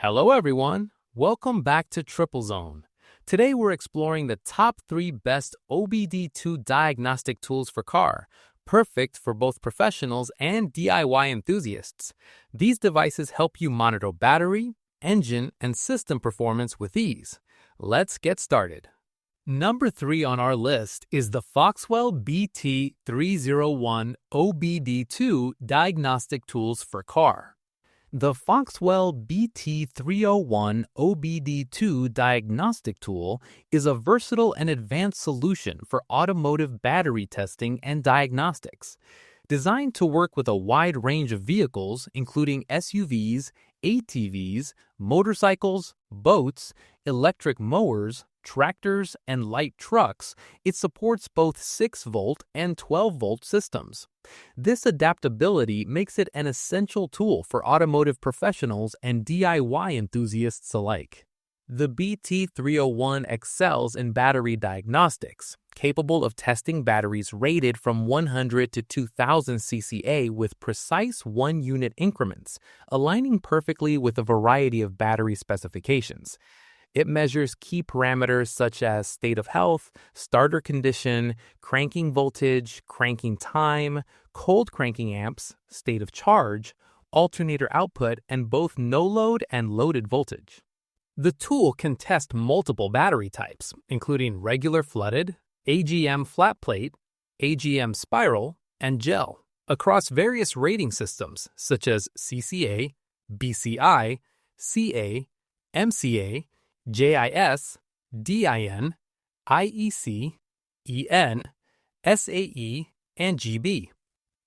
Hello everyone, welcome back to Triplezon. Today we're exploring the top 3 best OBD2 diagnostic tools for car, perfect for both professionals and DIY enthusiasts. These devices help you monitor battery, engine, and system performance with ease. Let's get started. Number 3 on our list is the Foxwell BT301 OBD2 diagnostic tools for car. The Foxwell BT301 OBD2 diagnostic tool is a versatile and advanced solution for automotive battery testing and diagnostics. Designed to work with a wide range of vehicles, including SUVs, ATVs, motorcycles, boats, electric mowers, tractors, and light trucks, it supports both 6-volt and 12-volt systems. This adaptability makes it an essential tool for automotive professionals and DIY enthusiasts alike. The BT301 excels in battery diagnostics, capable of testing batteries rated from 100 to 2000 cca with precise 1-unit increments, aligning perfectly with a variety of battery specifications. It measures key parameters such as state of health, starter condition, cranking voltage, cranking time, cold cranking amps, state of charge, alternator output, and both no-load and loaded voltage. The tool can test multiple battery types, including regular flooded, AGM flat plate, AGM spiral, and gel, across various rating systems such as CCA, BCI, CA, MCA, JIS, DIN, IEC, EN, SAE, and GB.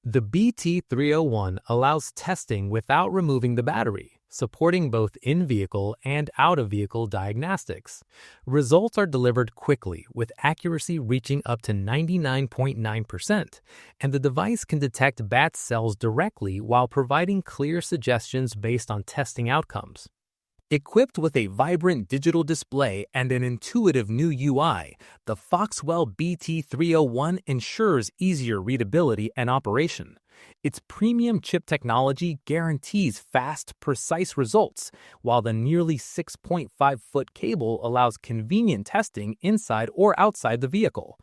The BT301 allows testing without removing the battery, supporting both in-vehicle and out-of-vehicle diagnostics. Results are delivered quickly, with accuracy reaching up to 99.9%, and the device can detect bad cells directly while providing clear suggestions based on testing outcomes. Equipped with a vibrant digital display and an intuitive new UI, the Foxwell BT301 ensures easier readability and operation. Its premium chip technology guarantees fast, precise results, while the nearly 6.5-foot cable allows convenient testing inside or outside the vehicle.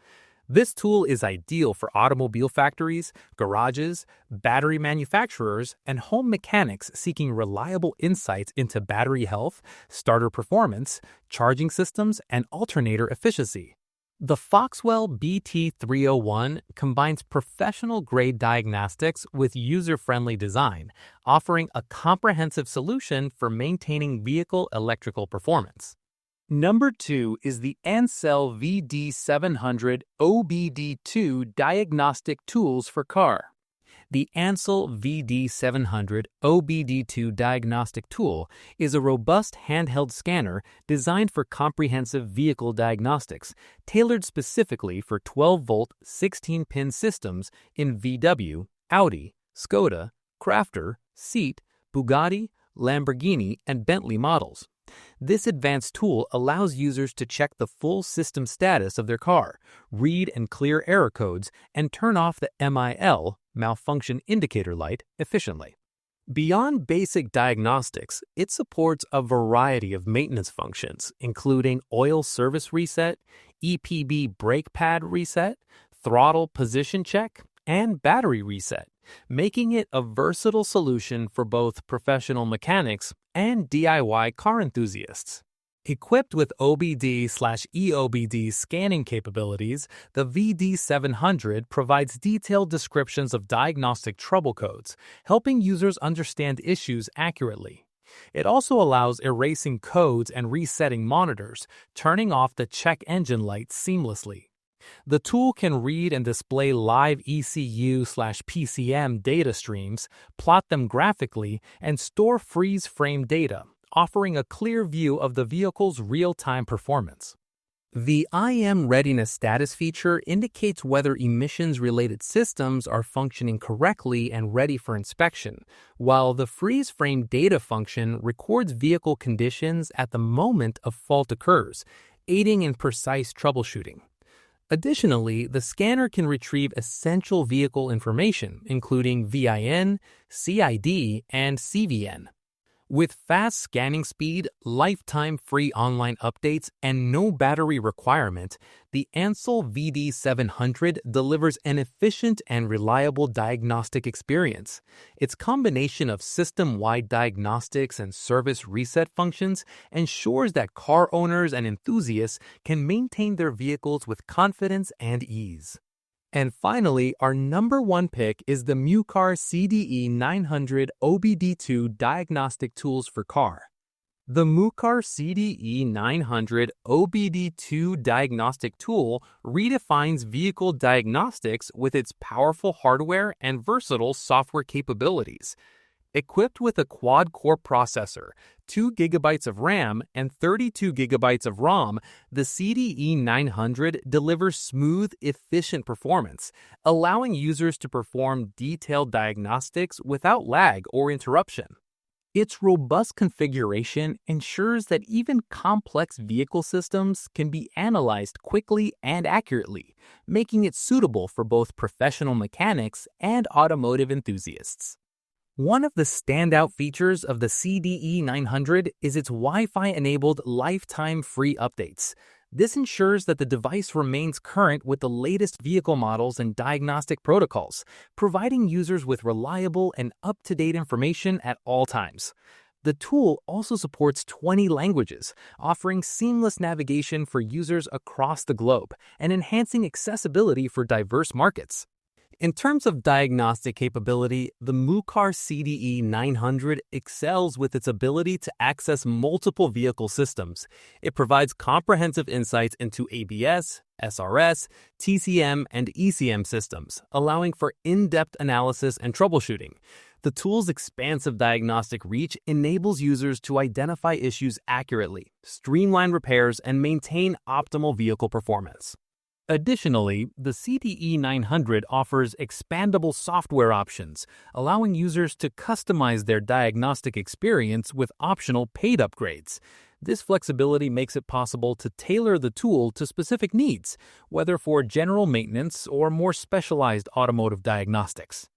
This tool is ideal for automobile factories, garages, battery manufacturers, and home mechanics seeking reliable insights into battery health, starter performance, charging systems, and alternator efficiency. The Foxwell BT301 combines professional-grade diagnostics with user-friendly design, offering a comprehensive solution for maintaining vehicle electrical performance. Number 2 is the Ancel VD700 OBD2 diagnostic tools for car. The Ancel VD700 OBD2 diagnostic tool is a robust handheld scanner designed for comprehensive vehicle diagnostics, tailored specifically for 12-volt 16-pin systems in VW, Audi, Skoda, Crafter, Seat, Bugatti, Lamborghini, and Bentley models. This advanced tool allows users to check the full system status of their car, read and clear error codes, and turn off the MIL, malfunction indicator light, efficiently. Beyond basic diagnostics, it supports a variety of maintenance functions, including oil service reset, EPB brake pad reset, throttle position check, and battery reset, making it a versatile solution for both professional mechanics and DIY car enthusiasts. Equipped with OBD/EOBD scanning capabilities, the VD700 provides detailed descriptions of diagnostic trouble codes, helping users understand issues accurately. It also allows erasing codes and resetting monitors, turning off the check engine light seamlessly. The tool can read and display live ECU/PCM data streams, plot them graphically, and store freeze frame data, offering a clear view of the vehicle's real-time performance. The IM readiness status feature indicates whether emissions-related systems are functioning correctly and ready for inspection, while the freeze frame data function records vehicle conditions at the moment a fault occurs, aiding in precise troubleshooting. Additionally, the scanner can retrieve essential vehicle information, including VIN, CID, and CVN. With fast scanning speed, lifetime free online updates, and no battery requirement, the Ancel VD700 delivers an efficient and reliable diagnostic experience. Its combination of system-wide diagnostics and service reset functions ensures that car owners and enthusiasts can maintain their vehicles with confidence and ease. And finally, our number one pick is the Mucar CDE900 OBD2 diagnostic tools for car. The Mucar CDE900 OBD2 diagnostic tool redefines vehicle diagnostics with its powerful hardware and versatile software capabilities. Equipped with a quad-core processor, 2 GB of RAM, and 32 GB of ROM, the CDE900 delivers smooth, efficient performance, allowing users to perform detailed diagnostics without lag or interruption. Its robust configuration ensures that even complex vehicle systems can be analyzed quickly and accurately, making it suitable for both professional mechanics and automotive enthusiasts. One of the standout features of the CDE900 is its Wi-Fi-enabled lifetime free updates. This ensures that the device remains current with the latest vehicle models and diagnostic protocols, providing users with reliable and up-to-date information at all times. The tool also supports 20 languages, offering seamless navigation for users across the globe and enhancing accessibility for diverse markets. In terms of diagnostic capability, the Mucar CDE900 excels with its ability to access multiple vehicle systems. It provides comprehensive insights into ABS, SRS, TCM, and ECM systems, allowing for in-depth analysis and troubleshooting. The tool's expansive diagnostic reach enables users to identify issues accurately, streamline repairs, and maintain optimal vehicle performance. Additionally, the CDE900 offers expandable software options, allowing users to customize their diagnostic experience with optional paid upgrades. This flexibility makes it possible to tailor the tool to specific needs, whether for general maintenance or more specialized automotive diagnostics.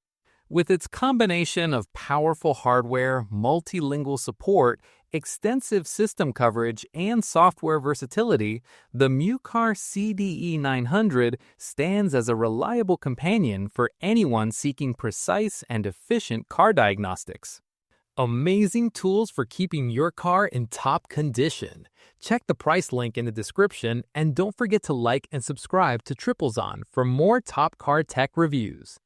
With its combination of powerful hardware, multilingual support, extensive system coverage, and software versatility, the Mucar CDE900 stands as a reliable companion for anyone seeking precise and efficient car diagnostics. Amazing tools for keeping your car in top condition. Check the price link in the description, and don't forget to like and subscribe to Triplezon for more top car tech reviews.